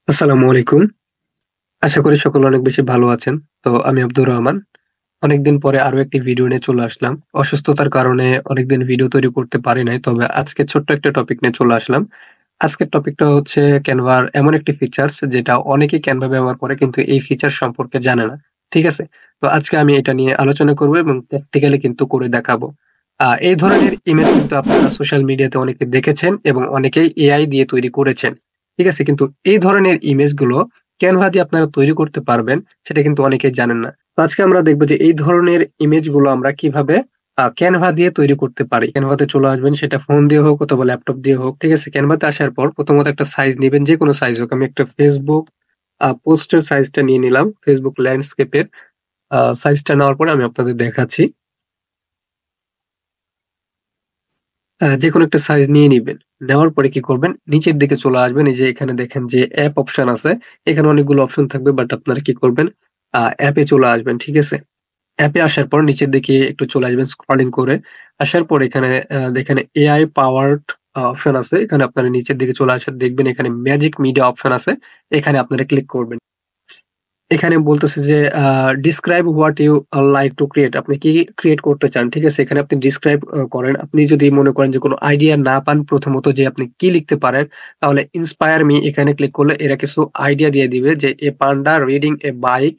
আসসালামু আলাইকুম। আশা করি সকলে অনেক বেশি ভালো আছেন। তো আমি আব্দুর রহমান। অনেকদিন পরে আরো একটি ভিডিও নিয়ে চলে আসলাম। অসুস্থতার কারণে অনেকদিন ভিডিও তৈরি করতে পারি নাই। তবে আজকে ছোট্ট একটা টপিক নিয়ে চলে আসলাম। আজকের টপিকটা হচ্ছে ক্যানভার এমন একটি ফিচার্স যেটা অনেকেই ক্যানভা ব্যবহার করে কিন্তু এই ফিচার সম্পর্কে জানে না। ঠিক আছে? তো আজকে আমি এটা নিয়ে আলোচনা করব এবং প্র্যাকটিক্যালি কিন্তু করে দেখাবো। এই ধরনের ইমেজ কিন্তু আপনারা সোশ্যাল মিডিয়াতে অনেকে দেখেছেন এবং অনেকেই এআই দিয়ে তৈরি করেছেন। ঠিক আছে? কিন্তু এই ধরনের ইমেজগুলো ক্যানভা দিয়ে আপনারা তৈরি করতে পারবেন সেটা কিন্তু অনেকেই জানেন না। তো আজকে আমরা দেখবো যে এই ধরনের ইমেজগুলো আমরা কিভাবে ক্যানভা দিয়ে তৈরি করতে পারি। ক্যানভাতে চলে আসবেন, সেটা ফোন দিয়ে হোক অথবা ল্যাপটপ দিয়ে হোক। ঠিক আছে? ক্যানভাতে আসার পর প্রথমত একটা সাইজ নিবেন, যে কোনো সাইজ হোক। আমি একটা ফেসবুক পোস্টের সাইজটা নিয়ে নিলাম, ফেসবুক ল্যান্ডস্কেপের সাইজটা নেওয়ার পরে আমি আপনাদের দেখাচ্ছি। যে কোনো একটা সাইজ নিয়ে নিবেন। নেওয়ার পরে কি করবেন, নিচের দিকে চলে আসবেন। এই যে এখানে দেখেন যে অ্যাপ অপশন আছে, এখানে অনেকগুলো অপশন থাকবে, বাট আপনারা কি করবেন, অ্যাপে চলে আসবেন। ঠিক আছে? অ্যাপে আসার পর নিচের দিকে একটু চলে আসবেন স্ক্রলিং করে। আসার পর এখানে দেখেন এআই পাওয়ার্ড অপশন আছে, এখানে আপনারা নিচের দিকে চলে আসে দেখবেন এখানে ম্যাজিক মিডিয়া অপশন আছে, এখানে আপনারা ক্লিক করবেন। এখানে বলতেছে যে describe what you like to create, আপনি কি ক্রিয়েট করতে চান। ঠিক আছে? এখানে আপনি ডিসক্রাইব করেন। আপনি যদি মনে করেন যে কোনো আইডিয়া না পান প্রথমত যে আপনি কি লিখতে পারেন, তাহলে ইন্সপায়ার মি এখানে ক্লিক করলে এরা কিছু আইডিয়া দিয়ে দিবে যে a panda riding a bike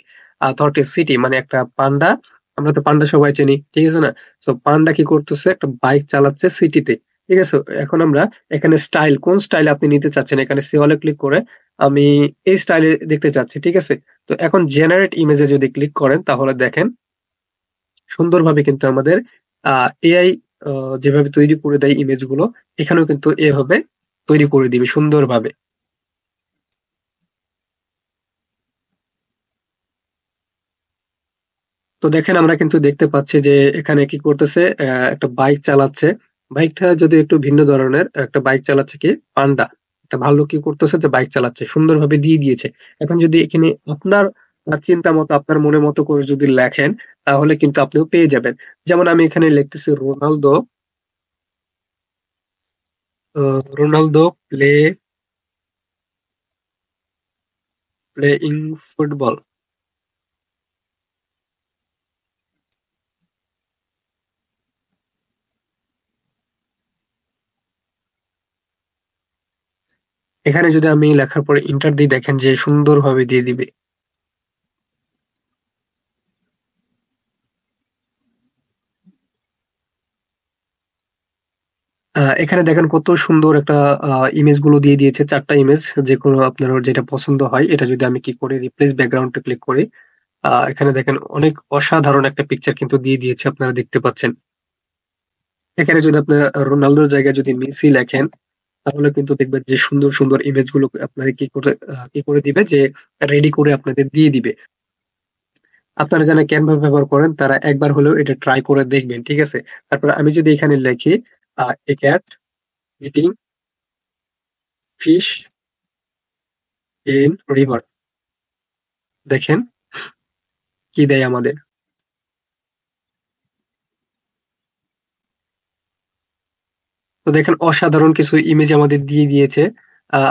through a city, মানে একটা পান্ডা, আমরা তো পান্ডা সবাই চিনি। ঠিক আছে না? সো পান্ডা কি করতেছে, একটা বাইক চালাচ্ছে সিটিতে। ঠিক আছে? এখন আমরা এখানে স্টাইল, কোন স্টাইলে আপনি নিতে চাচ্ছেন, এখানে সেওয়ালে ক্লিক করে আমি এই স্টাইলে দেখতে চাচ্ছি। ঠিক আছে? তো এখন জেনারেট ইমেজে যদি ক্লিক করেন তাহলে দেখেন সুন্দরভাবে কিন্তু আমাদের এআই যেভাবে তৈরি করে দেয় ইমেজ গুলো, এখানেও কিন্তু এভাবে তৈরি করে দিবে সুন্দরভাবে। তো দেখেন আমরা কিন্তু দেখতে পাচ্ছি যে এখানে কি করতেছে, একটা বাইক চালাচ্ছে। বাইকটা যদি একটু ভিন্ন ধরনের, একটা বাইক চালাচ্ছে কি পান্ডা, একটা ভাল্লুক কি করতেছে যে বাইক চালাচ্ছে, সুন্দরভাবে দিয়ে দিয়েছে। এখন যদি এখানে আপনার চিন্তা মতো আপনার মনের মতো করে যদি লেখেন তাহলে কিন্তু আপনিও পেয়ে যাবেন। যেমন আমি এখানে লিখতেছি Ronaldo, Ronaldo play playing football. এখানে যদি আমি লেখার পরে ইন্টার দিই দেখেন যে সুন্দরভাবে দিয়ে দিবে। এখানে দেখেন কত সুন্দর একটা ইমেজ গুলো দিয়ে দিয়েছে, 4টা ইমেজ। যে কোনো আপনার যেটা পছন্দ হয়, এটা যদি আমি কি করি রিপ্লেস ব্যাকগ্রাউন্ডে ক্লিক করি, এখানে দেখেন অনেক অসাধারণ একটা পিকচার কিন্তু দিয়ে দিয়েছে, আপনারা দেখতে পাচ্ছেন। এখানে যদি আপনার রোনালদোর জায়গায় যদি মেসি লেখেন তাহলে কিন্তু দেখবেন যে সুন্দর সুন্দর ইমেজ গুলো আপনাদের কি করে দিবে, যে রেডি করে আপনাদের দিয়ে দিবে। আপনারা যারা ক্যানভা ব্যবহার করেন তারা একবার হলেও এটা ট্রাই করে দেখবেন। ঠিক আছে? তারপর আমি যদি এখানে লিখি এ cat eating fish in river, দেখেন কি দেয় আমাদের। তো দেখেন অসাধারণ কিছু ইমেজ আমাদের দিয়ে দিয়েছে।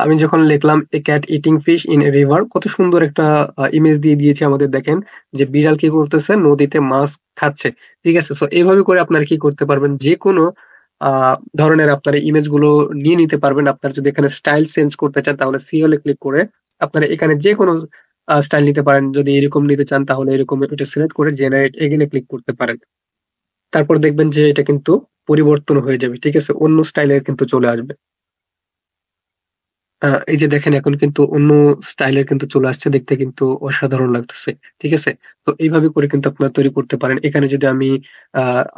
আমি যখন লিখলাম এ cat eating fish in a river, কত সুন্দর একটা ইমেজ দিয়ে দিয়েছে আমাদের। দেখেন যে বিড়াল কি করতেছে, নদীতে মাছ খাচ্ছে। ঠিক আছে? সো এইভাবে করে আপনারা কি করতে পারবেন, যে কোনো ধরনের আপনারা ইমেজ গুলো নিয়ে নিতে পারবেন। আপনার যদি এখানে স্টাইল চেঞ্জ করতে চান তাহলে সি হলে ক্লিক করে আপনারা এখানে যে কোনো স্টাইল নিতে পারেন। যদি এরকম নিতে চান তাহলে এরকম এটা সিলেক্ট করে জেনারেট এগেইনে ক্লিক করতে পারেন। তারপর দেখবেন যে এটা কিন্তু পরিবর্তন হয়ে যাবে। ঠিক আছে? অন্য স্টাইলের কিন্তু চলে আসবে। এই যে দেখেন এখন কিন্তু অন্য স্টাইলের কিন্তু চলে আসছে, দেখতে কিন্তু অসাধারণ লাগতেছে। ঠিক আছে? তো এইভাবে করে কিন্তু আপনারা তৈরি করতে পারেন। এখানে যদি আমি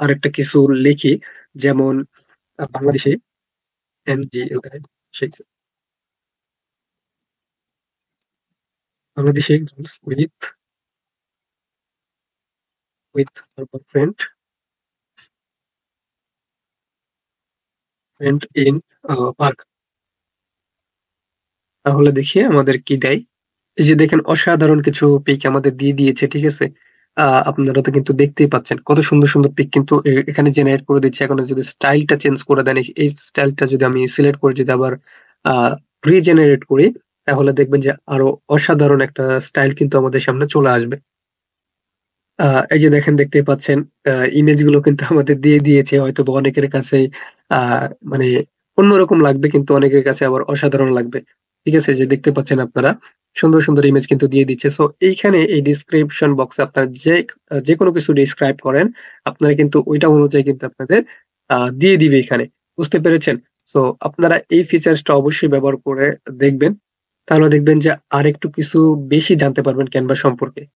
আরেকটা কিছু লিখি, যেমন বাংলাদেশে NGLI শেখ, বাংলাদেশে girls with her friend in park, তাহলে দেখি আমাদের কি দেয়। এই যে দেখেন অসাধারণ কিছু পিক আমাদের দিয়ে দিয়েছে। ঠিক আছে? আপনারা তো কিন্তু দেখতেই পাচ্ছেন কত সুন্দর সুন্দর পিক কিন্তু এখানে জেনারেট করে দিচ্ছে। এখন যদি স্টাইলটা চেঞ্জ করে দেন, এই স্টাইলটা যদি আমি সিলেক্ট করে যদি আবার রিজেনারেট করি তাহলে দেখবেন যে আরো অসাধারণ একটা স্টাইল কিন্তু আমাদের সামনে চলে আসবে। এই যে দেখেন, দেখতেই পাচ্ছেন ইমেজ গুলো কিন্তু আমাদের দিয়ে দিয়েছে। হয়তোবা অনেকের কাছে আ মানে অন্যরকম লাগবে, কিন্তু অনেকের কাছে আবার অসাধারণ লাগবে। ঠিক আছে? যে দেখতে পাচ্ছেন আপনারা সুন্দর, সুন্দর ইমেজ কিন্তু দিয়ে দিচ্ছে। সো এইখানে এই ডেসক্রিপশন বক্সে আপনারা যেকোনো কিছু ডেসক্রাইব করেন, আপনারা কিন্তু ওইটা অনুযায়ী কিন্তু আপনাদের দিয়ে দিবে এখানে। বুঝতে পেরেছেন? সো আপনারা এই ফিচারসটা অবশ্যই ব্যবহার করে দেখবেন। তাহলে দেখবেন যে আরেকটু কিছু বেশি জানতে পারবেন ক্যানভা সম্পর্কে।